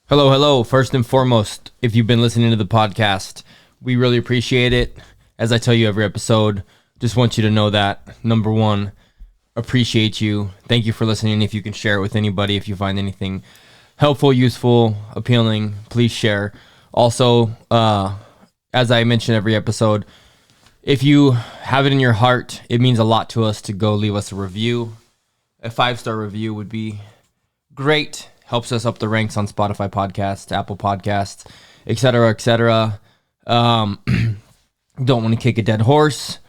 Hello, hello. First and foremost, if you've been listening to the podcast, we really appreciate it. As I tell you every episode, just want you to know that, number one, appreciate you. Thank you for listening. If you can share it with anybody, if you find anything helpful, useful, appealing, please share. Also, as I mention every episode, if you have it in your heart, it means a lot to us to go leave us a review. A 5-star review would be great. Helps us up the ranks on Spotify podcasts, Apple podcasts, etc., etc. Don't want to kick a dead horse,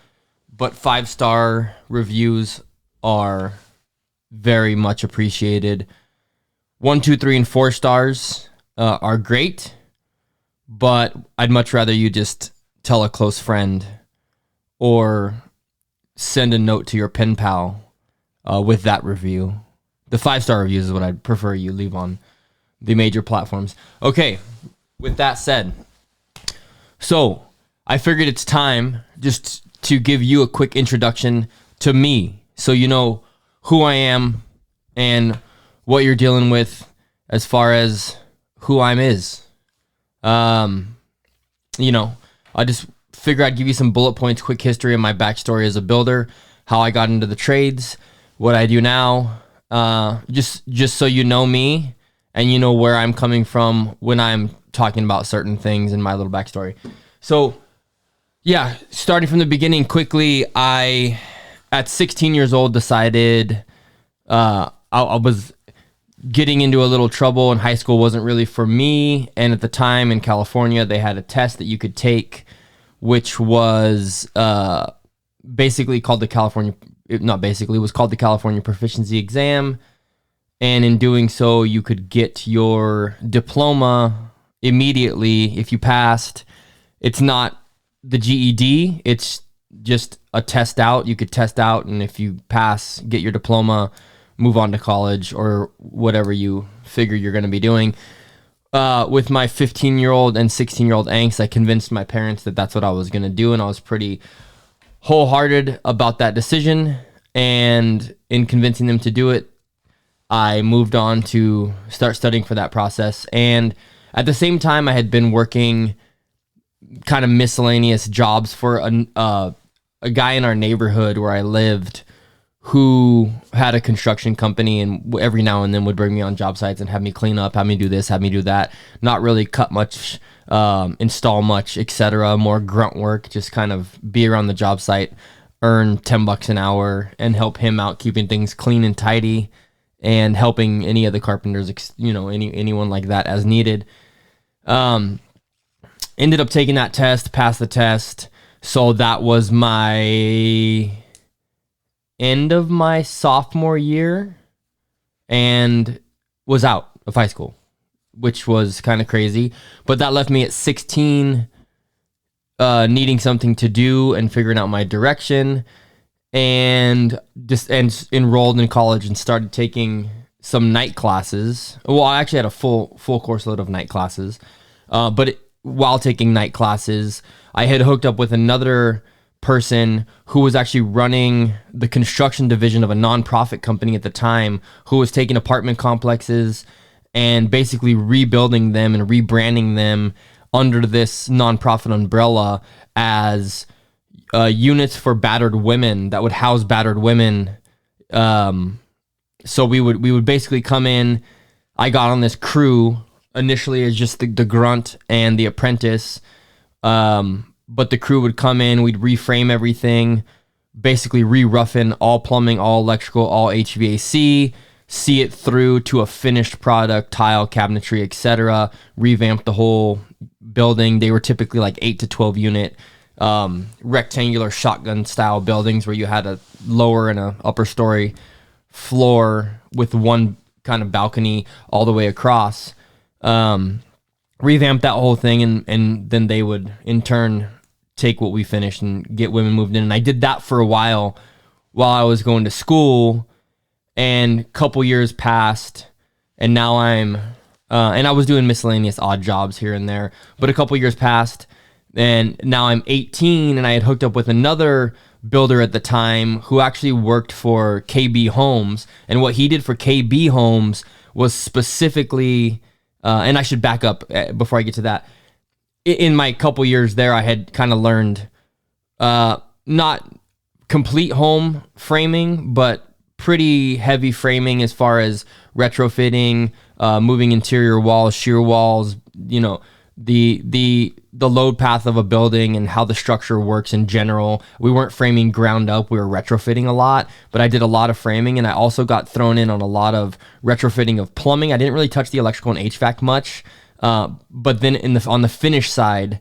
but 5-star reviews are very much appreciated. 1, 2, 3, and 4 stars are great, but I'd much rather you just tell a close friend or send a note to your pen pal with that review. The 5-star reviews is what I'd prefer you leave on the major platforms. Okay, with that said, so I figured it's time just to give you a quick introduction to me so you know who I am and what you're dealing with as far as who I'm is. I just figure I'd give you some bullet points, quick history of my backstory as a builder, how I got into the trades, what I do now. Just so you know me and you know where I'm coming from when I'm talking about certain things in my little backstory. So yeah, starting from the beginning quickly, I at 16 years old decided I was getting into a little trouble and high school wasn't really for me. And at the time in California, they had a test that you could take, which was basically called it was called the California Proficiency Exam. And in doing so, you could get your diploma immediately if you passed. It's not the GED, it's just a test out. You could test out, and if you pass, get your diploma, move on to college or whatever you figure you're going to be doing. With my 15-year-old and 16-year-old angst, I convinced my parents that that's what I was going to do, and I was pretty wholehearted about that decision, and in convincing them to do it, I moved on to start studying for that process. And at the same time, I had been working kind of miscellaneous jobs for a guy in our neighborhood where I lived who had a construction company, and every now and then would bring me on job sites and have me clean up, have me do this, have me do that. Not really cut much, install much, etc. More grunt work, just kind of be around the job site, earn $10 an hour, and help him out keeping things clean and tidy, and helping any of the carpenters, anyone like that as needed. Ended up taking that test, passed the test. So that was my end of my sophomore year and was out of high school, which was kind of crazy. But that left me at 16 needing something to do and figuring out my direction, and enrolled in college and started taking some night classes. Well, I actually had a full course load of night classes, while taking night classes, I had hooked up with another person who was actually running the construction division of a nonprofit company at the time, who was taking apartment complexes and basically rebuilding them and rebranding them under this nonprofit umbrella as units for battered women that would house battered women. So we would basically come in. I got on this crew initially as just the grunt and the apprentice. But the crew would come in, we'd reframe everything, basically re-roughen all plumbing, all electrical, all HVAC, see it through to a finished product, tile, cabinetry, etc., revamp the whole building. They were typically like 8 to 12 unit rectangular shotgun style buildings where you had a lower and a upper story floor with one kind of balcony all the way across. Revamp that whole thing, and then they would in turn take what we finished and get women moved in. And I did that for a while I was going to school, and a couple years passed, and now and I was doing miscellaneous odd jobs here and there, but a couple years passed, and now I'm 18, and I had hooked up with another builder at the time who actually worked for KB Homes, and what he did for KB Homes was specifically And I should back up before I get to that. In my couple years there, I had kind of learned not complete home framing, but pretty heavy framing as far as retrofitting, moving interior walls, shear walls, you know, the load path of a building and how the structure works in general. We weren't framing ground up, we were retrofitting a lot, but I did a lot of framing, and I also got thrown in on a lot of retrofitting of plumbing. I didn't really touch the electrical and HVAC much, but then on the finish side,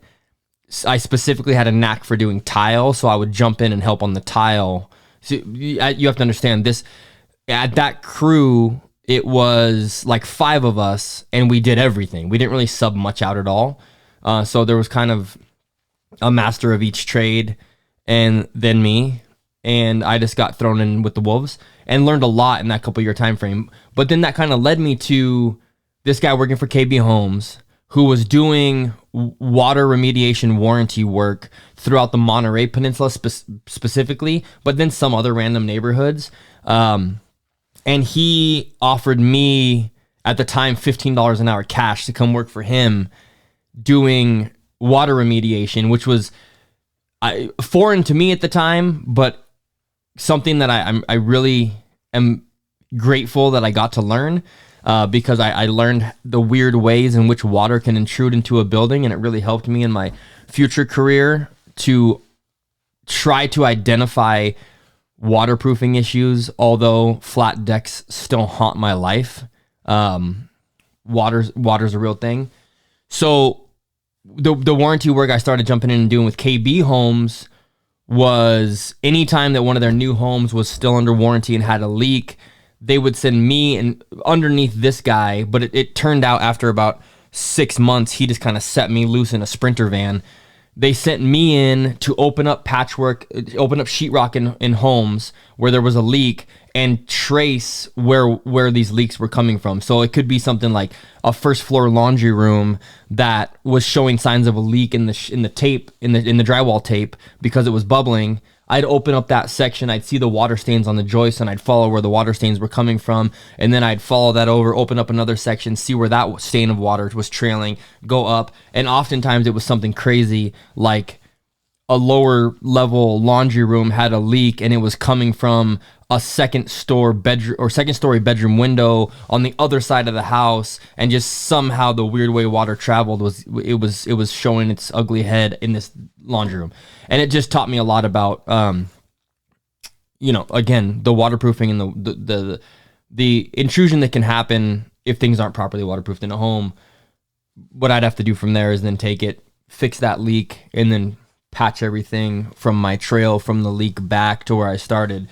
I specifically had a knack for doing tile, so I would jump in and help on the tile. So you have to understand this, at that crew, it was like 5 of us, and we did everything. We didn't really sub much out at all. So there was kind of a master of each trade, and then me, and I just got thrown in with the wolves and learned a lot in that couple year time frame. But then that kind of led me to this guy working for KB Homes, who was doing water remediation warranty work throughout the Monterey Peninsula specifically, but then some other random neighborhoods. And he offered me, at the time, $15 an hour cash to come work for him doing water remediation, which was foreign to me at the time, but something that I really am grateful that I got to learn, because I learned the weird ways in which water can intrude into a building, and it really helped me in my future career to try to identify waterproofing issues, although flat decks still haunt my life. Water's a real thing. So the warranty work I started jumping in and doing with KB Homes was anytime that one of their new homes was still under warranty and had a leak, they would send me and underneath this guy, but it turned out after about 6 months, he just kind of set me loose in a Sprinter van. They sent me in to open up sheetrock in homes where there was a leak and trace where these leaks were coming from. So it could be something like a first floor laundry room that was showing signs of a leak in the drywall tape because it was bubbling. I'd open up that section, I'd see the water stains on the joist, and I'd follow where the water stains were coming from, and then I'd follow that over, open up another section, see where that stain of water was trailing, go up, and oftentimes it was something crazy, like a lower level laundry room had a leak, and it was coming from a second story bedroom window on the other side of the house, and just somehow the weird way water traveled was showing its ugly head in this laundry room. And it just taught me a lot about, again, the waterproofing and the intrusion that can happen if things aren't properly waterproofed in a home. What I'd have to do from there is then take it, fix that leak, and then patch everything from my trail from the leak back to where I started.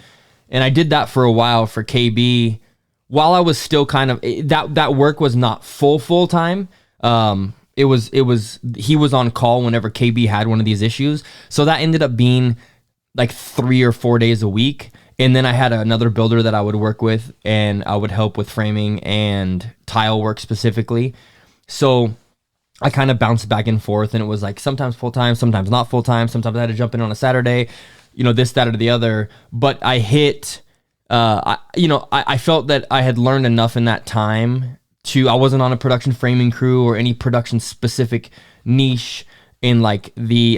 And I did that for a while for KB, while I was still kind of, that work was not full time. He was on call whenever KB had one of these issues. So that ended up being like 3 or 4 days a week. And then I had another builder that I would work with, and I would help with framing and tile work specifically. So I kind of bounced back and forth, and it was like sometimes full time, sometimes not full time. Sometimes I had to jump in on a Saturday, this, that, or the other. But I hit, I felt that I had learned enough in that time I wasn't on a production framing crew or any production specific niche in like the,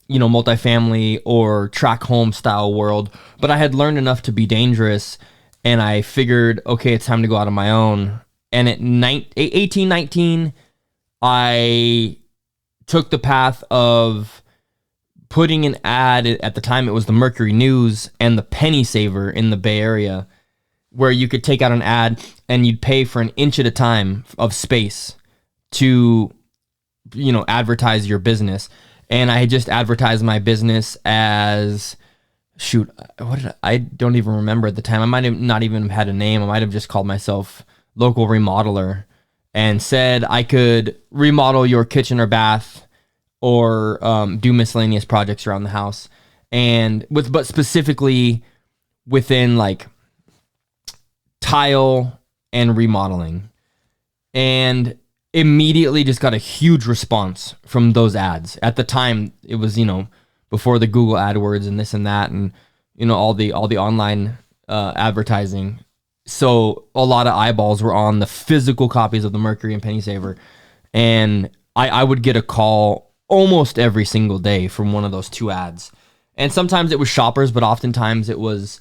multifamily or track home style world, but I had learned enough to be dangerous, and I figured, okay, it's time to go out on my own. And at 18, 19, I took the path of putting an ad. At the time, it was the Mercury News and the Penny Saver in the Bay Area, where you could take out an ad and you'd pay for an inch at a time of space to, advertise your business. And I had just advertised my business as, I don't even remember at the time. I might have not even had a name. I might have just called myself Local Remodeler and said I could remodel your kitchen or bath or do miscellaneous projects around the house. But specifically within like tile and remodeling, and immediately just got a huge response from those ads. At the time, it was before the Google AdWords and this and that, and all the online advertising. So a lot of eyeballs were on the physical copies of the Mercury and Penny Saver. And I would get a call almost every single day from one of those two ads. And sometimes it was shoppers, but oftentimes it was,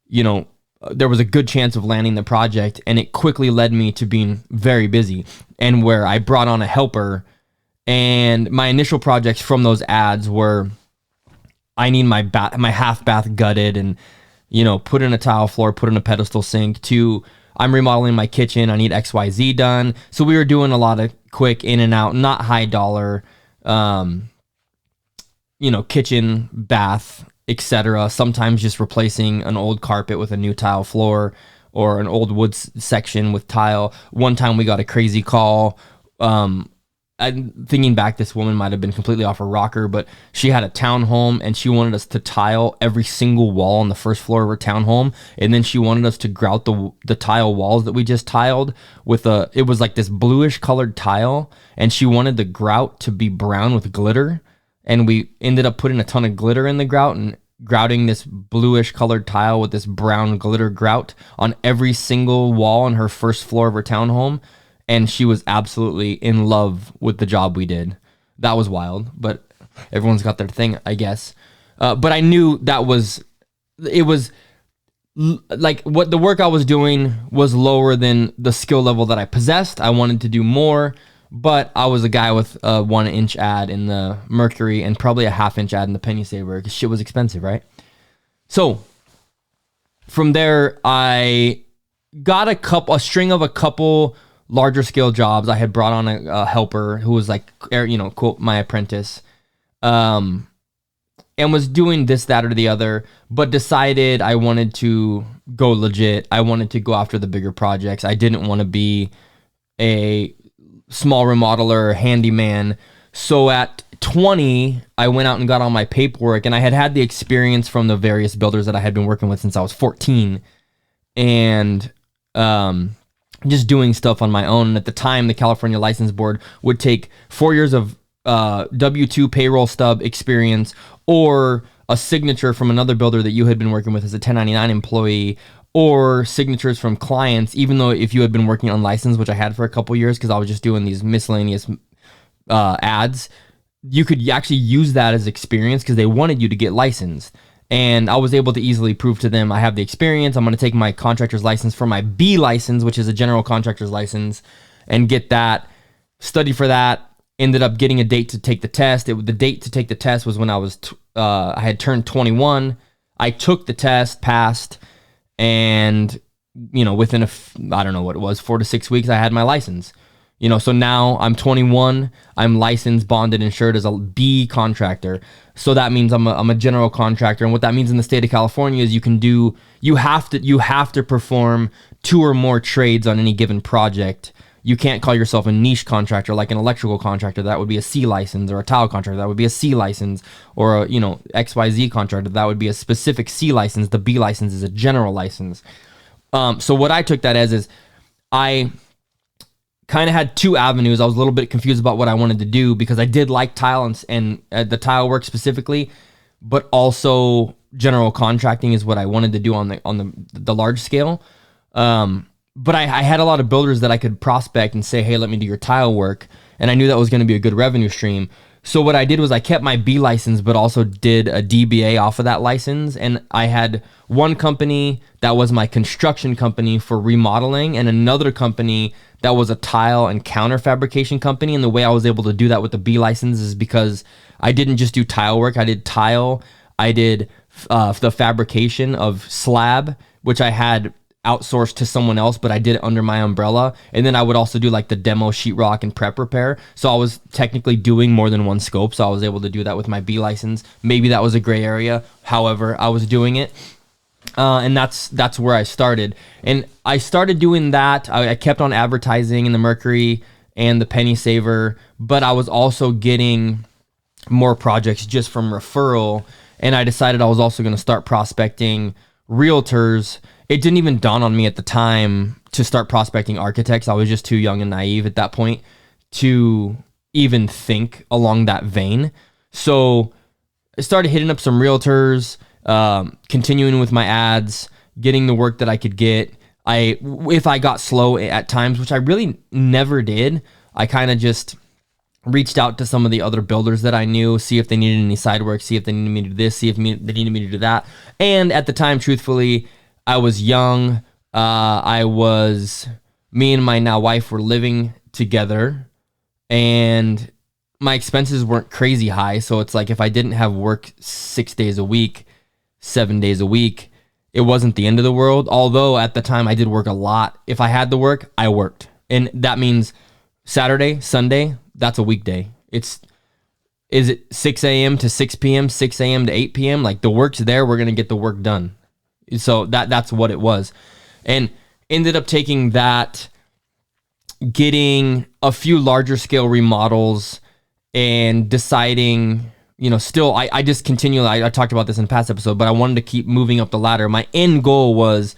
there was a good chance of landing the project, and it quickly led me to being very busy, and where I brought on a helper. And my initial projects from those ads were, I need my half bath gutted and, put in a tile floor, put in a pedestal sink, to I'm remodeling my kitchen, I need XYZ done. So we were doing a lot of quick in and out, not high dollar, kitchen, bath, etc. Sometimes just replacing an old carpet with a new tile floor, or an old wood section with tile. One time we got a crazy call. I'm thinking back, this woman might have been completely off her rocker, but she had a townhome and she wanted us to tile every single wall on the first floor of her townhome. And then she wanted us to grout the tile walls that we just tiled with it was like this bluish colored tile. And she wanted the grout to be brown with glitter. And we ended up putting a ton of glitter in the grout and grouting this bluish colored tile with this brown glitter grout on every single wall on her first floor of her townhome. And she was absolutely in love with the job we did. That was wild, but everyone's got their thing, I guess. But I knew it was like what the work I was doing was lower than the skill level that I possessed. I wanted to do more, but I was a guy with a 1-inch ad in the Mercury and probably a 1/2-inch ad in the Penny Saver, because shit was expensive, right? So from there, I got a string of a couple larger scale jobs. I had brought on a helper who was like, quote, my apprentice, and was doing this, that, or the other, but decided I wanted to go legit. I wanted to go after the bigger projects. I didn't want to be a small remodeler, handyman. So at 20, I went out and got all my paperwork, and I had the experience from the various builders that I had been working with since I was 14, and just doing stuff on my own. And at the time, the California License Board would take 4 years of W-2 payroll stub experience, or a signature from another builder that you had been working with as a 1099 employee, or signatures from clients, even though if you had been working unlicensed, which I had for a couple years because I was just doing these miscellaneous ads, you could actually use that as experience because they wanted you to get licensed. And I was able to easily prove to them I have the experience. I'm going to take my contractor's license for my B license, which is a general contractor's license, and get that, study for that. Ended up getting a date to take the test. The date to take the test was when I had turned 21. I took the test, passed, and within I don't know what it was, 4 to 6 weeks, I had my license. So now I'm 21, I'm licensed, bonded, insured as a B contractor. So that means I'm a general contractor. And what that means in the state of California is you have to perform 2 or more trades on any given project. You can't call yourself a niche contractor like an electrical contractor. That would be a C license, or a tile contractor. That would be a C license, or a XYZ contractor. That would be a specific C license. The B license is a general license. So what I took that as is I kind of had 2 avenues. I was a little bit confused about what I wanted to do, because I did like tile and the tile work specifically, but also general contracting is what I wanted to do on the large scale. But I had a lot of builders that I could prospect and say, hey, let me do your tile work. And I knew that was going to be a good revenue stream. So what I did was I kept my B license, but also did a DBA off of that license. And I had one company that was my construction company for remodeling, and another company that was a tile and counter fabrication company. And the way I was able to do that with the B license is because I didn't just do tile work. I did tile. I did the fabrication of slab, which I had outsourced to someone else, but I did it under my umbrella. And then I would also do like the demo, sheetrock, and prep repair. So I was technically doing more than one scope. So I was able to do that with my B license. Maybe that was a gray area. However, I was doing it. And that's where I started. And I started doing that. I kept on advertising in the Mercury and the Penny Saver, but I was also getting more projects just from referral. And I decided I was also going to start prospecting realtors. It didn't even dawn on me at the time to start prospecting architects. I was just too young and naive at that point to even think along that vein. So I started hitting up some realtors, continuing with my ads, getting the work that I could get. if I got slow at times, which I really never did, I kind of just reached out to some of the other builders that I knew, see if they needed any side work, see if they needed me to do this, see if they needed me to do that. And at the time, truthfully, I was young. Me and my now wife were living together, and my expenses weren't crazy high. So it's like if I didn't have work 6 days a week, 7 days a week, it wasn't the end of the world. Although at the time I did work a lot. If I had to work, I worked. And that means Saturday, Sunday, that's a weekday. Is it 6 a.m. to 6 p.m., 6 a.m. to 8 p.m.? Like the work's there, we're going to get the work done. So that's what it was. And ended up taking that, getting a few larger scale remodels and deciding, still, I just continually, I talked about this in a past episode, but I wanted to keep moving up the ladder. My end goal was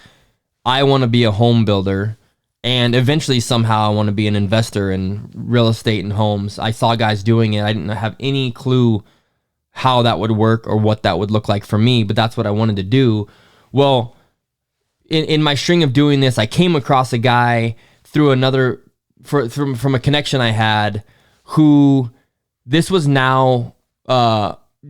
I want to be a home builder, and eventually somehow I want to be an investor in real estate and homes. I saw guys doing it. I didn't have any clue how that would work or what that would look like for me, but that's what I wanted to do. Well, in my string of doing this, I came across a guy through from a connection I had, who this was now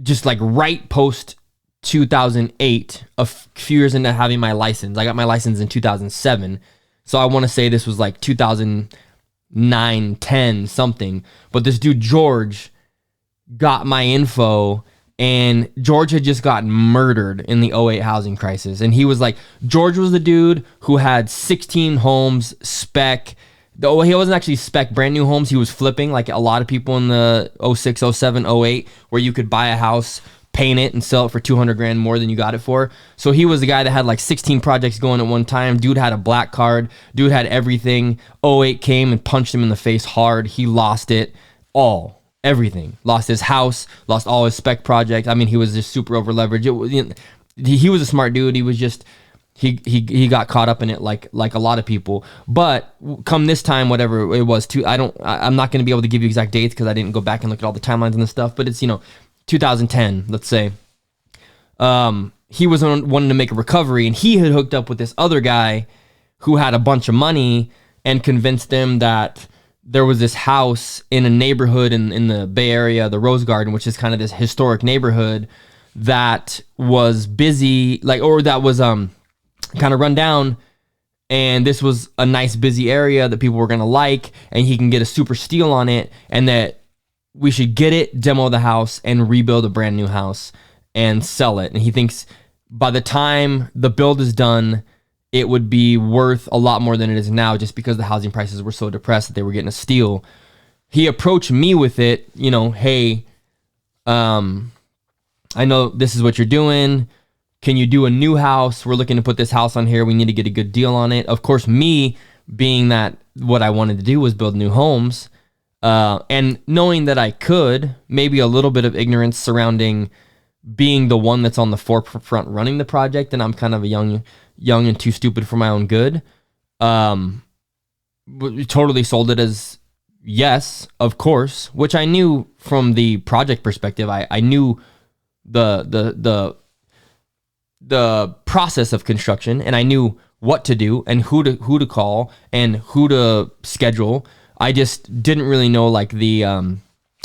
just like right post 2008, a few years into having my license. I got my license in 2007. So I want to say this was like 2009, 10, something. But this dude, George, got my info, and George had just gotten murdered in the '08 housing crisis. And he was like, George was the dude who had 16 homes spec. Though he wasn't actually spec brand new homes. He was flipping like a lot of people in the '06, '07, '08, where you could buy a house, paint it, and sell it for $200,000 more than you got it for. So he was the guy that had like 16 projects going at one time. Dude had a black card. Dude had everything. '08 came and punched him in the face hard. He lost it all. Everything. Lost his house. Lost all his spec projects. I mean, he was just super over leveraged. He was a smart dude. He was just... He got caught up in it like a lot of people. But come this time, whatever it was, I'm not going to be able to give you exact dates because I didn't go back and look at all the timelines and the stuff. But it's 2010, let's say. He was wanting to make a recovery, and he had hooked up with this other guy who had a bunch of money and convinced them that there was this house in a neighborhood in the Bay Area, the Rose Garden, which is kind of this historic neighborhood that was busy, that was kind of run down, and this was a nice busy area that people were going to like, and he can get a super steal on it, and that we should get it, demo the house, and rebuild a brand new house and sell it. And he thinks by the time the build is done, it would be worth a lot more than it is now, just because the housing prices were so depressed that they were getting a steal. He approached me with it, hey, I know this is what you're doing. Can you do a new house? We're looking to put this house on here. We need to get a good deal on it. Of course, me being that what I wanted to do was build new homes, and knowing that I could, maybe a little bit of ignorance surrounding being the one that's on the forefront running the project, and I'm kind of a young and too stupid for my own good. Totally sold it as yes, of course, which I knew from the project perspective. I knew the process of construction, and I knew what to do and who to call and who to schedule. I just didn't really know like the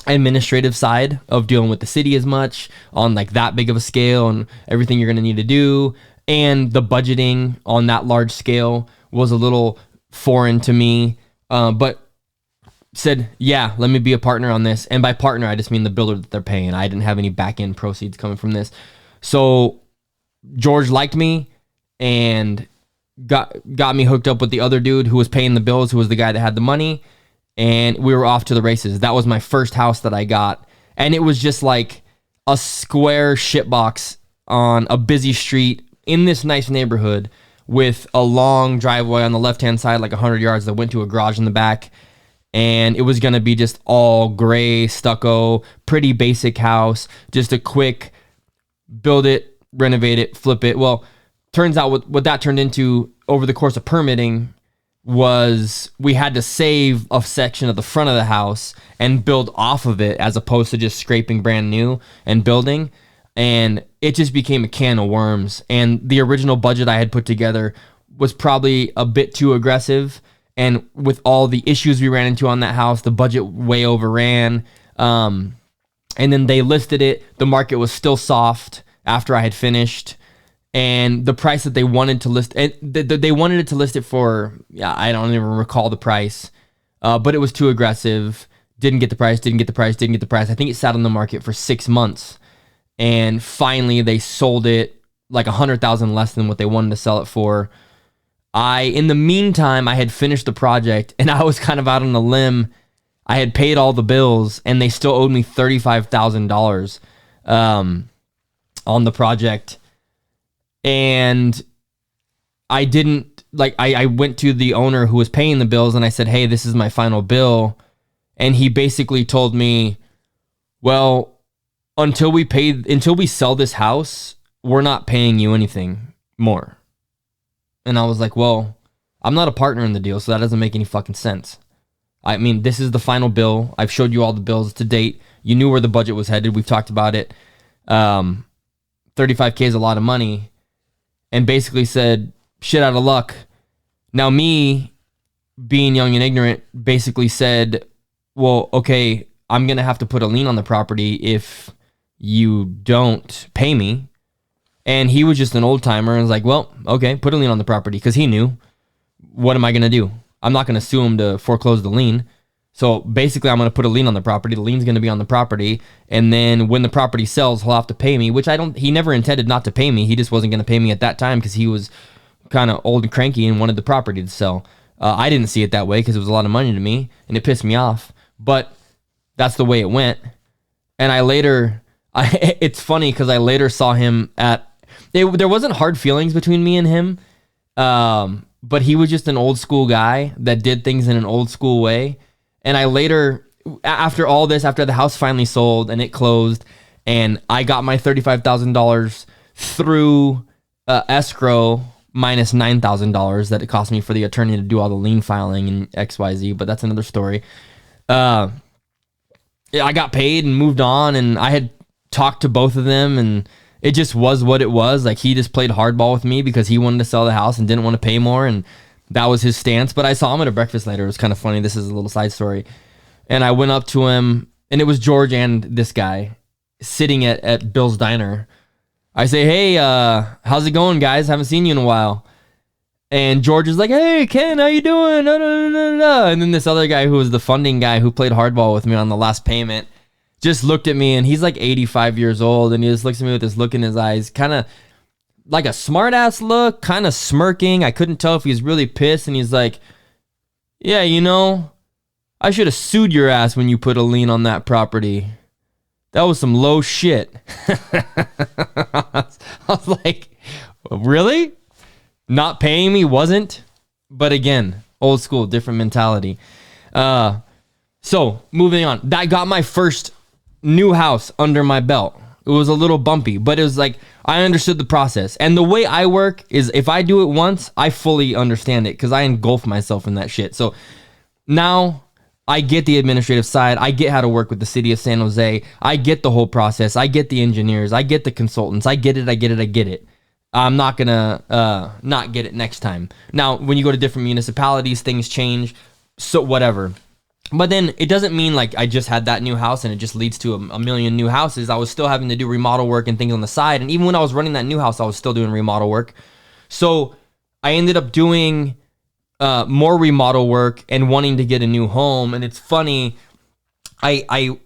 administrative side of dealing with the city as much on like that big of a scale and everything you're going to need to do. And the budgeting on that large scale was a little foreign to me, but said, yeah, let me be a partner on this. And by partner, I just mean the builder that they're paying. I didn't have any back end proceeds coming from this. So George liked me and got me hooked up with the other dude who was paying the bills, who was the guy that had the money, and we were off to the races. That was my first house that I got, and it was just like a square shitbox on a busy street in this nice neighborhood with a long driveway on the left-hand side, like 100 yards, that went to a garage in the back, and it was going to be just all gray stucco, pretty basic house, just a quick build it, renovate it, flip it. Well, turns out what that turned into over the course of permitting was we had to save a section of the front of the house and build off of it, as opposed to just scraping brand new and building. And it just became a can of worms. And the original budget I had put together was probably a bit too aggressive. And with all the issues we ran into on that house, the budget way overran. And then they listed it. The market was still soft after I had finished. And the price that they wanted to list, they wanted it to list it for, I don't even recall the price, but it was too aggressive. Didn't get the price. I think it sat on the market for 6 months. And finally, they sold it like $100,000 less than what they wanted to sell it for. In the meantime, I had finished the project, and I was kind of out on a limb. I had paid all the bills, and they still owed me $35,000 on the project. And I didn't, I went to the owner who was paying the bills, and I said, hey, this is my final bill. And he basically told me, well, until we sell this house, we're not paying you anything more. And I was like, well, I'm not a partner in the deal, so that doesn't make any fucking sense. I mean, this is the final bill. I've showed you all the bills to date. You knew where the budget was headed. We've talked about it. $35K is a lot of money. And basically said, shit out of luck. Now me, being young and ignorant, basically said, well, okay, I'm going to have to put a lien on the property if you don't pay me. And he was just an old timer and was like, well, okay, put a lien on the property, because he knew. What am I going to do? I'm not going to sue him to foreclose the lien. So basically, I'm going to put a lien on the property. The lien's going to be on the property. And then when the property sells, he'll have to pay me, which he never intended not to pay me. He just wasn't going to pay me at that time because he was kind of old and cranky and wanted the property to sell. I didn't see it that way because it was a lot of money to me and it pissed me off. But that's the way it went. And it's funny because I later saw him there wasn't hard feelings between me and him. But he was just an old school guy that did things in an old school way. And I later, after all this, after the house finally sold and it closed, and I got my $35,000 through escrow minus $9,000 that it cost me for the attorney to do all the lien filing and XYZ, but that's another story. I got paid and moved on, and I had talked to both of them, and it just was what it was. Like, he just played hardball with me because he wanted to sell the house and didn't want to pay more, and that was his stance. But I saw him at a breakfast later. It was kind of funny. This is a little side story. And I went up to him, and it was George and this guy sitting at Bill's Diner. I say, hey, how's it going, guys? Haven't seen you in a while. And George is like, hey, Ken, how you doing? And then this other guy who was the funding guy who played hardball with me on the last payment just looked at me, and he's like 85 years old, and he just looks at me with this look in his eyes, kind of like a smart ass look, kind of smirking. I couldn't tell if he was really pissed, and he's like, yeah, I should have sued your ass when you put a lien on that property. That was some low shit. I was like, really? Not paying me wasn't? But again, old school, different mentality. So moving on, that got my first new house under my belt. It was a little bumpy, but it was like, I understood the process. And the way I work is if I do it once, I fully understand it because I engulf myself in that shit. So now I get the administrative side. I get how to work with the city of San Jose. I get the whole process. I get the engineers. I get the consultants. I get it. I'm not going to not get it next time. Now, when you go to different municipalities, things change. So whatever. But then it doesn't mean like I just had that new house and it just leads to a million new houses. I was still having to do remodel work and things on the side. And even when I was running that new house, I was still doing remodel work. So I ended up doing more remodel work and wanting to get a new home. And it's funny, I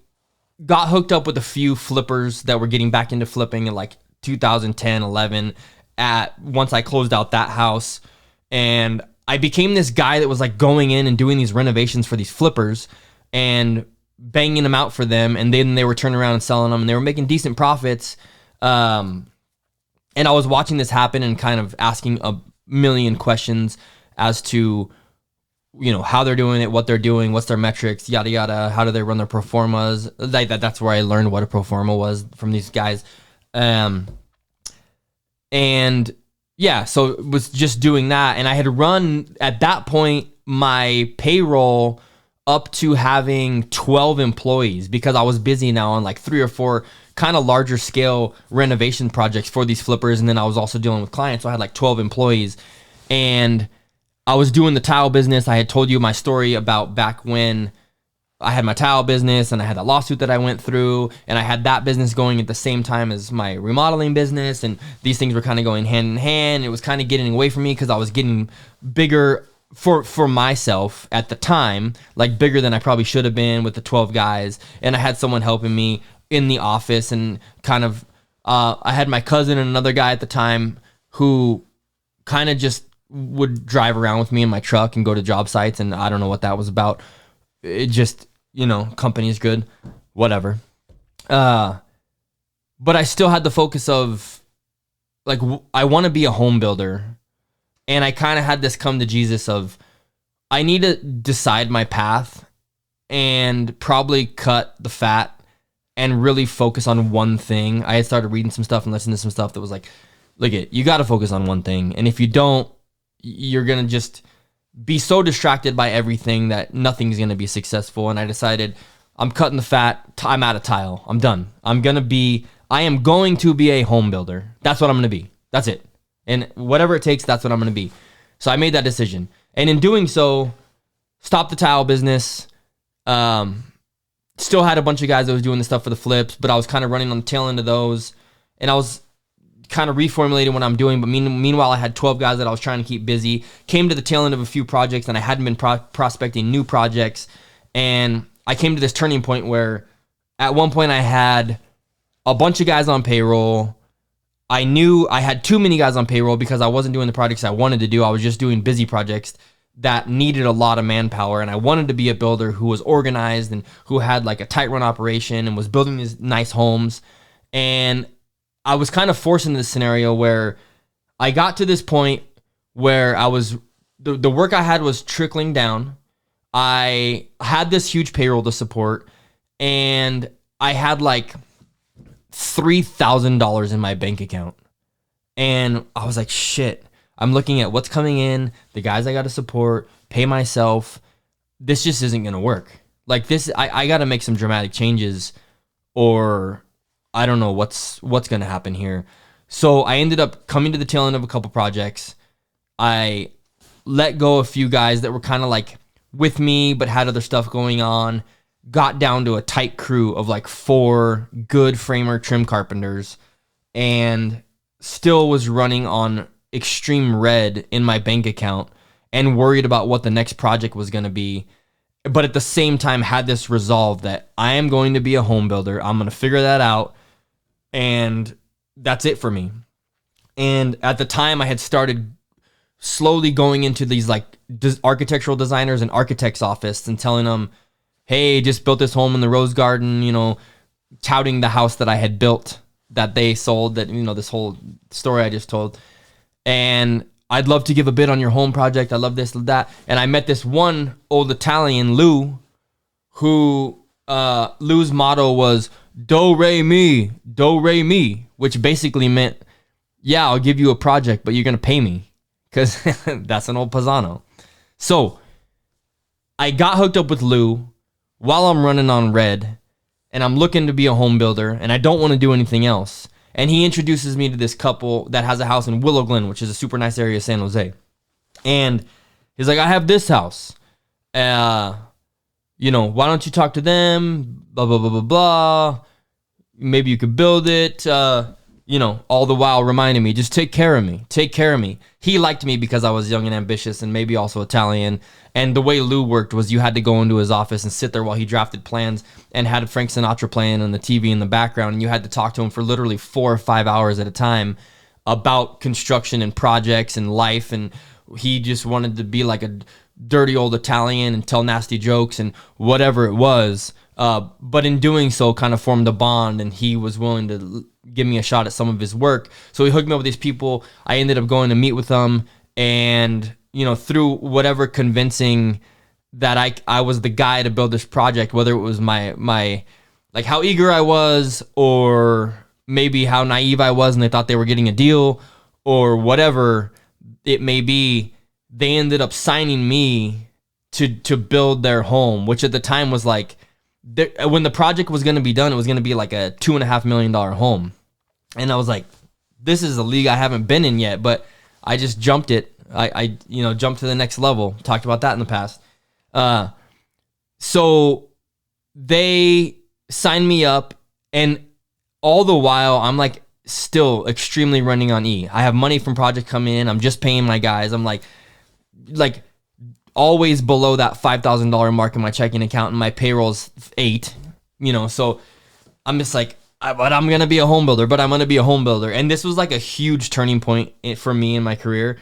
got hooked up with a few flippers that were getting back into flipping in like 2010, 11 once I closed out that house. And I became this guy that was like going in and doing these renovations for these flippers and banging them out for them. And then they were turning around and selling them, and they were making decent profits. And I was watching this happen and kind of asking a million questions as to, how they're doing it, what they're doing, what's their metrics, yada, yada. How do they run their pro formas? That's where I learned what a pro forma was from these guys. And yeah, so it was just doing that. And I had run, at that point, my payroll up to having 12 employees because I was busy now on like 3 or 4 kind of larger scale renovation projects for these flippers. And then I was also dealing with clients. So I had like 12 employees. And I was doing the tile business. I had told you my story about back when I had my tile business and I had that lawsuit that I went through, and I had that business going at the same time as my remodeling business, and these things were kind of going hand in hand. It was kind of getting away from me because I was getting bigger for myself at the time, like bigger than I probably should have been with the 12 guys. And I had someone helping me in the office, and kind of I had my cousin and another guy at the time who kind of just would drive around with me in my truck and go to job sites, and I don't know what that was about. It just, company is good, whatever. But I still had the focus of, like, I want to be a home builder. And I kind of had this come to Jesus of, I need to decide my path and probably cut the fat and really focus on one thing. I had started reading some stuff and listening to some stuff that was like, look, you got to focus on one thing. And if you don't, you're going to just be so distracted by everything that nothing's going to be successful. And I decided, I'm cutting the fat. I'm out of tile. I'm done. I am going to be a home builder. That's what I'm going to be. That's it. And whatever it takes, that's what I'm going to be. So I made that decision. And in doing so, stopped the tile business. Still had a bunch of guys that was doing the stuff for the flips, but I was kind of running on the tail end of those. And I was kind of reformulating what I'm doing. But meanwhile, I had 12 guys that I was trying to keep busy. Came to the tail end of a few projects, and I hadn't been prospecting new projects. And I came to this turning point where at one point I had a bunch of guys on payroll. I knew I had too many guys on payroll because I wasn't doing the projects I wanted to do. I was just doing busy projects that needed a lot of manpower. And I wanted to be a builder who was organized and who had like a tight run operation and was building these nice homes. And I was kind of forced into this scenario where I got to this point where I was, the work I had was trickling down. I had this huge payroll to support, and I had like $3,000 in my bank account. And I was like, shit, I'm looking at what's coming in, the guys I got to support, pay myself. This just isn't going to work. Like this, I got to make some dramatic changes, or I don't know what's going to happen here. So I ended up coming to the tail end of a couple projects. I let go of a few guys that were kind of like with me, but had other stuff going on. Got down to a tight crew of like 4 good framer trim carpenters, and still was running on extreme red in my bank account and worried about what the next project was going to be. But at the same time had this resolve that I am going to be a home builder. I'm going to figure that out, and that's it for me. And at the time I had started slowly going into these like architectural designers and architects' office and telling them, hey, just built this home in the Rose Garden, touting the house that I had built that they sold, that, this whole story I just told. And I'd love to give a bid on your home project. I love this, love that. And I met this one old Italian, Lou, who, Lou's motto was, do, re, mi, which basically meant, yeah, I'll give you a project, but you're going to pay me. Because that's an old Pisano. So I got hooked up with Lou while I'm running on red, and I'm looking to be a home builder, and I don't want to do anything else. And he introduces me to this couple that has a house in Willow Glen, which is a super nice area of San Jose. And he's like, I have this house. Why don't you talk to them? Blah, blah, blah, blah, blah. Maybe you could build it. All the while reminding me, just take care of me. Take care of me. He liked me because I was young and ambitious and maybe also Italian. And the way Lou worked was you had to go into his office and sit there while he drafted plans and had Frank Sinatra playing on the TV in the background. And you had to talk to him for literally 4 or 5 hours at a time about construction and projects and life. And he just wanted to be like a dirty old Italian and tell nasty jokes and whatever it was. But in doing so, kind of formed a bond, and he was willing to give me a shot at some of his work. So he hooked me up with these people. I ended up going to meet with them, and through whatever convincing that I was the guy to build this project, whether it was my like how eager I was, or maybe how naive I was and they thought they were getting a deal, or whatever it may be, they ended up signing me to build their home, which at the time was like, when the project was going to be done, it was going to be like a $2.5 million home. And I was like, this is a league I haven't been in yet, but I just jumped it. I jumped to the next level. Talked about that in the past. So they signed me up, and all the while I'm like still extremely running on E. I have money from project coming in. I'm just paying my guys. I'm like always below that $5,000 mark in my checking account, and my payroll's $8,000. So I'm just like, but I'm gonna be a home builder. And this was like a huge turning point for me in my career.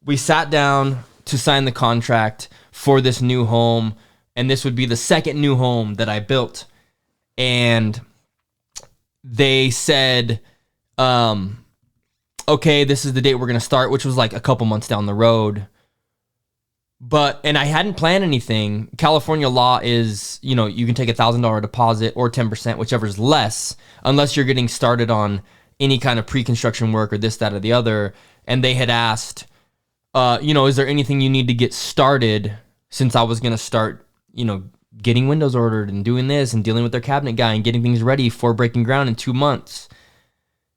We sat down to sign the contract for this new home, and this would be the second new home that I built. And they said, okay, this is the date we're going to start, which was like a couple months down the road. And I hadn't planned anything. California law is, you can take $1,000 deposit or 10%, whichever's less, unless you're getting started on any kind of pre-construction work or this, that, or the other. And they had asked, is there anything you need to get started, since I was going to start, getting windows ordered and doing this and dealing with their cabinet guy and getting things ready for breaking ground in 2 months.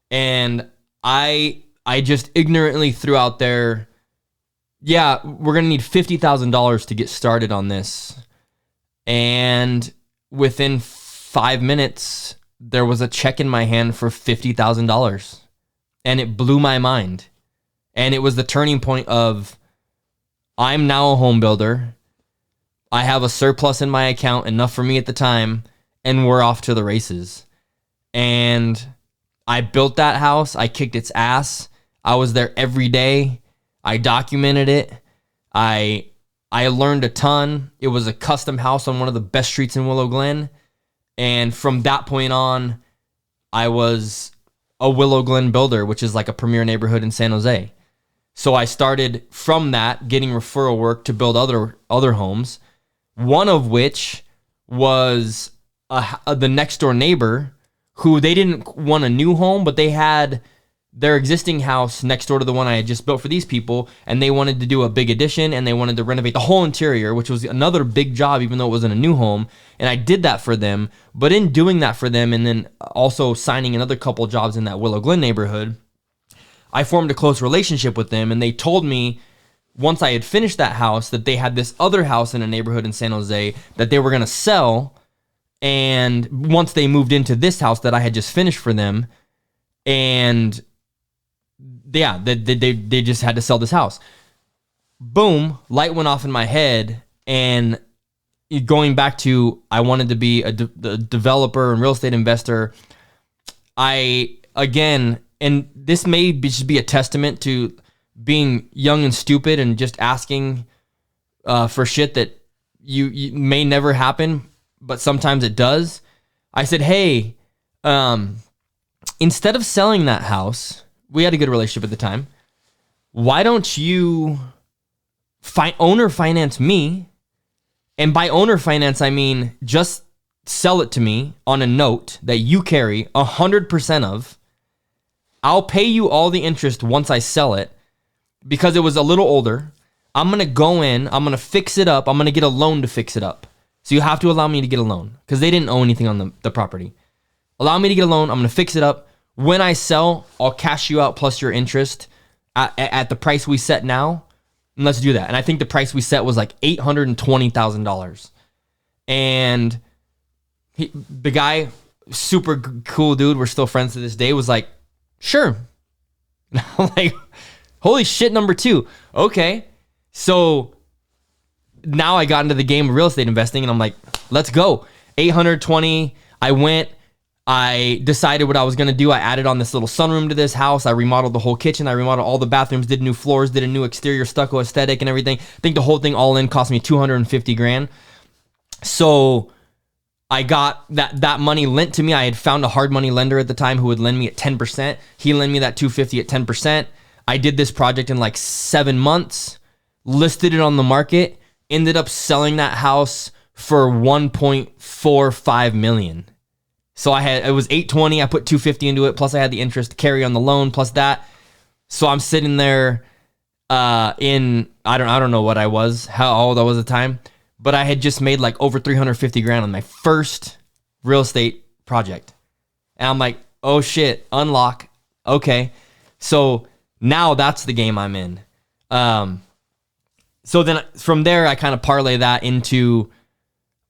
And I just ignorantly threw out there, yeah, we're going to need $50,000 to get started on this. And within 5 minutes, there was a check in my hand for $50,000. And it blew my mind. And it was the turning point of, I'm now a home builder. I have a surplus in my account, enough for me at the time, and we're off to the races. And I built that house. I kicked its ass. I was there every day. I documented it. I learned a ton. It was a custom house on one of the best streets in Willow Glen. And from that point on, I was a Willow Glen builder, which is like a premier neighborhood in San Jose. So I started from that, getting referral work to build other homes. One of which was the next door neighbor, who they didn't want a new home, but they had their existing house next door to the one I had just built for these people, and they wanted to do a big addition, and they wanted to renovate the whole interior, which was another big job, even though it wasn't a new home. And I did that for them. But in doing that for them, and then also signing another couple jobs in that Willow Glen neighborhood, I formed a close relationship with them, and they told me, once I had finished that house, that they had this other house in a neighborhood in San Jose that they were going to sell. And once they moved into this house that I had just finished for them, and yeah, they just had to sell this house. Boom, light went off in my head. And going back to, I wanted to be a developer and real estate investor. And this may just be a testament to being young and stupid and just asking for shit that you may never happen, but sometimes it does. I said, hey, instead of selling that house, we had a good relationship at the time, why don't you owner finance me? And by owner finance, I mean just sell it to me on a note that you carry 100% of. I'll pay you all the interest once I sell it, because it was a little older. I'm going to go in, I'm going to fix it up, I'm going to get a loan to fix it up. So you have to allow me to get a loan, because they didn't owe anything on the property. Allow me to get a loan, I'm going to fix it up. When I sell, I'll cash you out plus your interest at the price we set now, and let's do that. And I think the price we set was like $820,000. And the guy, super cool dude, we're still friends to this day, was like, sure. I'm like, holy shit, number two. Okay. So now I got into the game of real estate investing, and I'm like, let's go. 820. I decided what I was going to do. I added on this little sunroom to this house. I remodeled the whole kitchen. I remodeled all the bathrooms, did new floors, did a new exterior stucco aesthetic and everything. I think the whole thing all in cost me $250,000. So I got that money lent to me. I had found a hard money lender at the time who would lend me at 10%. He lent me that $250 at 10%. I did this project in like 7 months, listed it on the market, ended up selling that house for $1.45 million. So it was 820. I put 250 into it. Plus I had the interest to carry on the loan plus that. So I'm sitting there I don't know what I was, how old I was at the time, but I had just made like over $350,000 on my first real estate project. And I'm like, oh shit, unlock. Okay. So now that's the game I'm in. So then from there, I kind of parlay that into,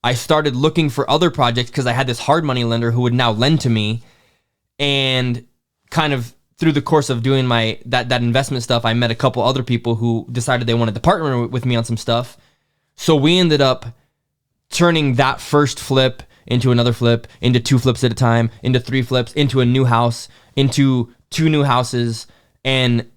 I started looking for other projects because I had this hard money lender who would now lend to me. And kind of through the course of doing that investment stuff, I met a couple other people who decided they wanted to partner with me on some stuff. So we ended up turning that first flip into another flip, into 2 flips at a time, into 3 flips, into a new house, into 2 new houses, and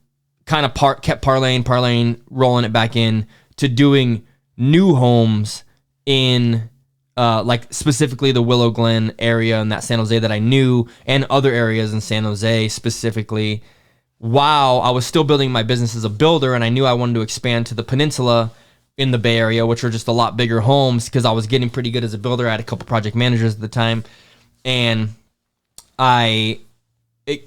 kind of kept parlaying, rolling it back in to doing new homes in like specifically the Willow Glen area in that San Jose that I knew, and other areas in San Jose specifically, while I was still building my business as a builder, and I knew I wanted to expand to the peninsula in the Bay Area, which are just a lot bigger homes, because I was getting pretty good as a builder. I had a couple project managers at the time, and I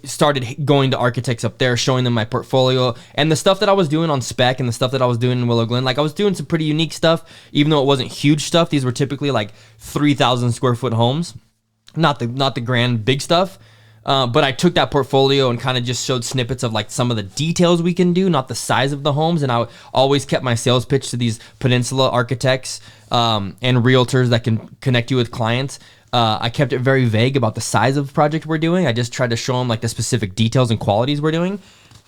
started going to architects up there, showing them my portfolio and the stuff that I was doing on spec and the stuff that I was doing in Willow Glen. Like, I was doing some pretty unique stuff, even though it wasn't huge stuff. These were typically like 3,000 square foot homes, not the grand big stuff. But I took that portfolio and kind of just showed snippets of like some of the details we can do, not the size of the homes. And I always kept my sales pitch to these peninsula architects and realtors that can connect you with clients. I kept it very vague about the size of the project we're doing. I just tried to show them like the specific details and qualities we're doing.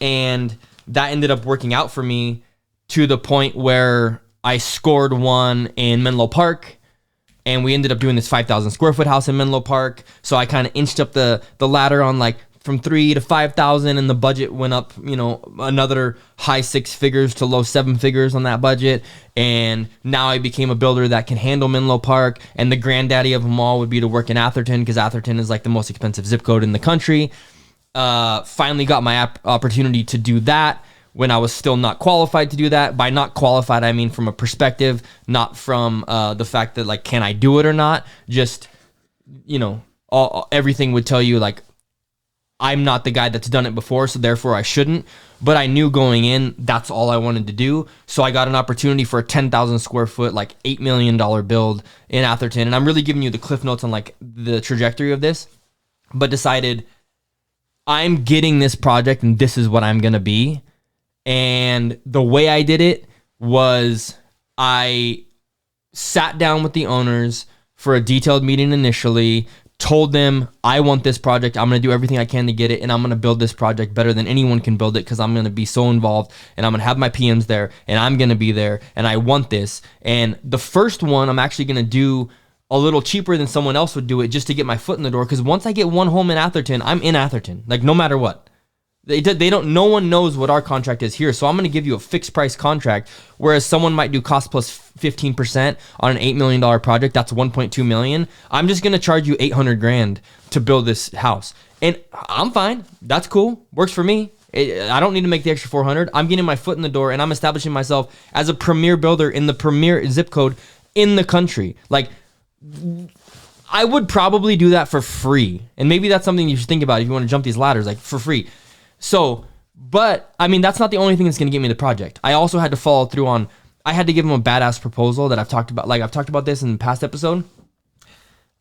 And that ended up working out for me to the point where I scored one in Menlo Park, and we ended up doing this 5,000 square foot house in Menlo Park. So I kind of inched up the ladder on like from 3 to 5,000, and the budget went up, another high 6 figures to low 7 figures on that budget. And now I became a builder that can handle Menlo Park, and the granddaddy of them all would be to work in Atherton, because Atherton is like the most expensive zip code in the country. Finally got my opportunity to do that when I was still not qualified to do that. By not qualified, I mean from a perspective, not from the fact that like, can I do it or not? Just, everything would tell you like, I'm not the guy that's done it before, so therefore I shouldn't. But I knew going in, that's all I wanted to do. So I got an opportunity for a 10,000 square foot, like $8 million build in Atherton. And I'm really giving you the cliff notes on like the trajectory of this, but decided I'm getting this project and this is what I'm going to be. And the way I did it was I sat down with the owners for a detailed meeting initially, told them, I want this project. I'm going to do everything I can to get it, and I'm going to build this project better than anyone can build it, because I'm going to be so involved, and I'm going to have my PMs there, and I'm going to be there, and I want this. And the first one, I'm actually going to do a little cheaper than someone else would do it, just to get my foot in the door, because once I get one home in Atherton, I'm in Atherton, like no matter what. They don't. No one knows what our contract is here, so I'm going to give you a fixed price contract. Whereas someone might do cost plus 15% on an $8 million project, that's $1.2 million. I'm just going to charge you $800,000 to build this house, and I'm fine. That's cool. Works for me. I don't need to make the extra $400. I'm getting my foot in the door, and I'm establishing myself as a premier builder in the premier zip code in the country. Like, I would probably do that for free, and maybe that's something you should think about if you want to jump these ladders, like for free. So, but I mean, that's not the only thing that's going to get me the project. I also had to follow through on, I had to give them a badass proposal that I've talked about. Like, I've talked about this in the past episode.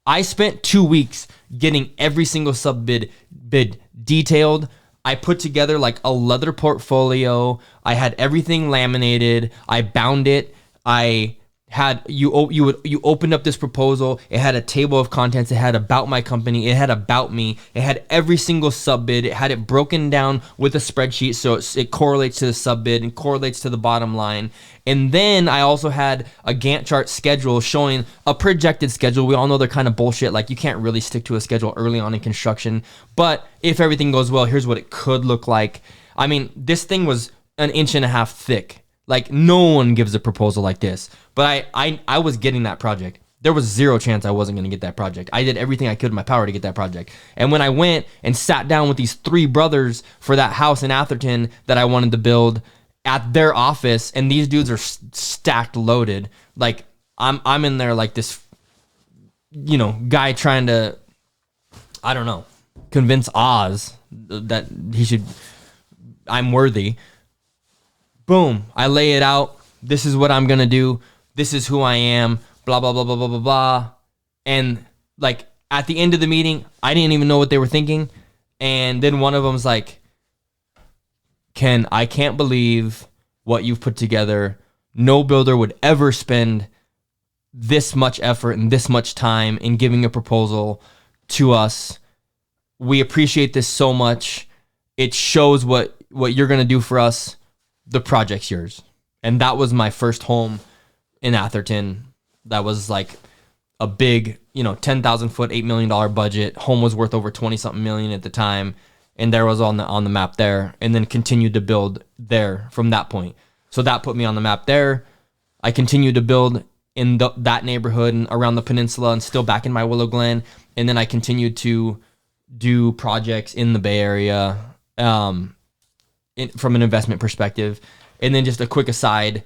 I spent 2 weeks getting every single bid detailed. I put together like a leather portfolio. I had everything laminated. I bound it. I had you opened up this proposal. It had a table of contents. It had about my company. It had about me. It had every single sub bid. It had it broken down with a spreadsheet, so it correlates to the sub bid and correlates to the bottom line. And then I also had a Gantt chart schedule showing a projected schedule. We all know they're kind of bullshit. Like, you can't really stick to a schedule early on in construction. But if everything goes well, here's what it could look like. I mean, this thing was 1.5 inches thick. Like, no one gives a proposal like this. But I was getting that project. There was zero chance I wasn't going to get that project. I did everything I could in my power to get that project. And when I went and sat down with these 3 brothers for that house in Atherton that I wanted to build at their office, and these dudes are stacked loaded. Like, I'm in there like this, guy trying to, I don't know, convince Oz that I'm worthy. Boom, I lay it out. This is what I'm going to do. This is who I am, blah, blah, blah, blah, blah, blah, blah. And like at the end of the meeting, I didn't even know what they were thinking. And then one of them's like, I can't believe what you've put together. No builder would ever spend this much effort and this much time in giving a proposal to us. We appreciate this so much. It shows what you're going to do for us. The project's yours. And that was my first home in Atherton. That was like a big, 10,000 foot, $8 million budget. Home was worth over 20 something million at the time. And there was on the map there, and then continued to build there from that point. So that put me on the map there. I continued to build in that neighborhood and around the peninsula and still back in my Willow Glen. And then I continued to do projects in the Bay Area from an investment perspective. And then just a quick aside,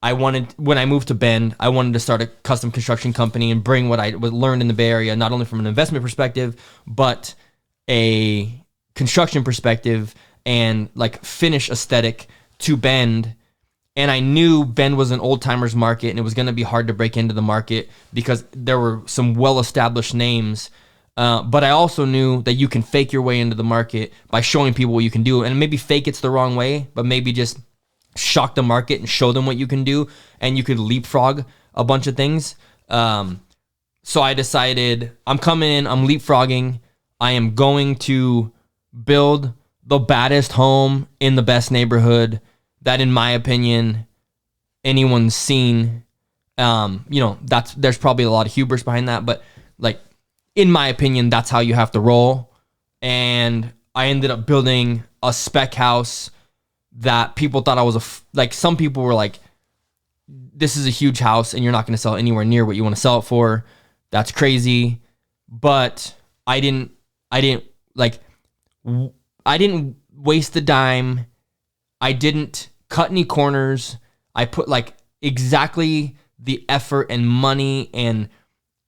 when I moved to Bend, I wanted to start a custom construction company and bring what I learned in the Bay Area, not only from an investment perspective, but a construction perspective and like finish aesthetic to Bend. And I knew Bend was an old timers market, and it was going to be hard to break into the market because there were some well-established names. But I also knew that you can fake your way into the market by showing people what you can do. And maybe fake it's the wrong way, but maybe just shock the market and show them what you can do. And you could leapfrog a bunch of things. So I decided I'm coming in, I'm leapfrogging. I am going to build the baddest home in the best neighborhood that, in my opinion, anyone's seen. There's probably a lot of hubris behind that, but like, in my opinion, that's how you have to roll. And I ended up building a spec house that people thought I was some people were like, this is a huge house and you're not going to sell it anywhere near what you want to sell it for. That's crazy. But I didn't waste the dime. I didn't cut any corners. I put like exactly the effort and money and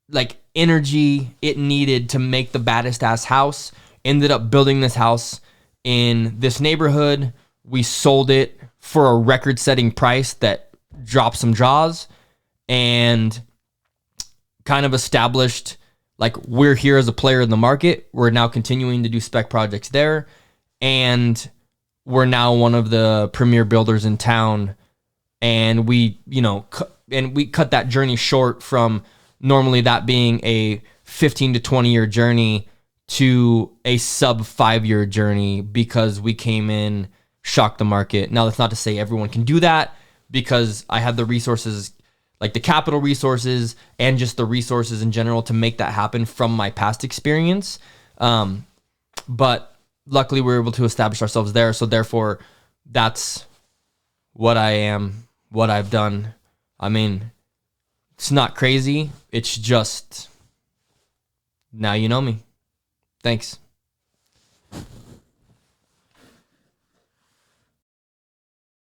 like energy it needed to make the baddest ass house. Ended up building this house in this neighborhood. We sold it for a record-setting price that dropped some jaws and kind of established like we're here as a player in the market. We're now continuing to do spec projects there, and we're now one of the premier builders in town. And we cut that journey short from normally that being a 15 to 20 year journey to a sub 5 year journey because we came in, shocked the market. Now, that's not to say everyone can do that, because I had the resources, like the capital resources and just the resources in general to make that happen from my past experience. But luckily we were able to establish ourselves there. So therefore that's what I am, what I've done. I mean, it's not crazy. It's just, now you know me. Thanks.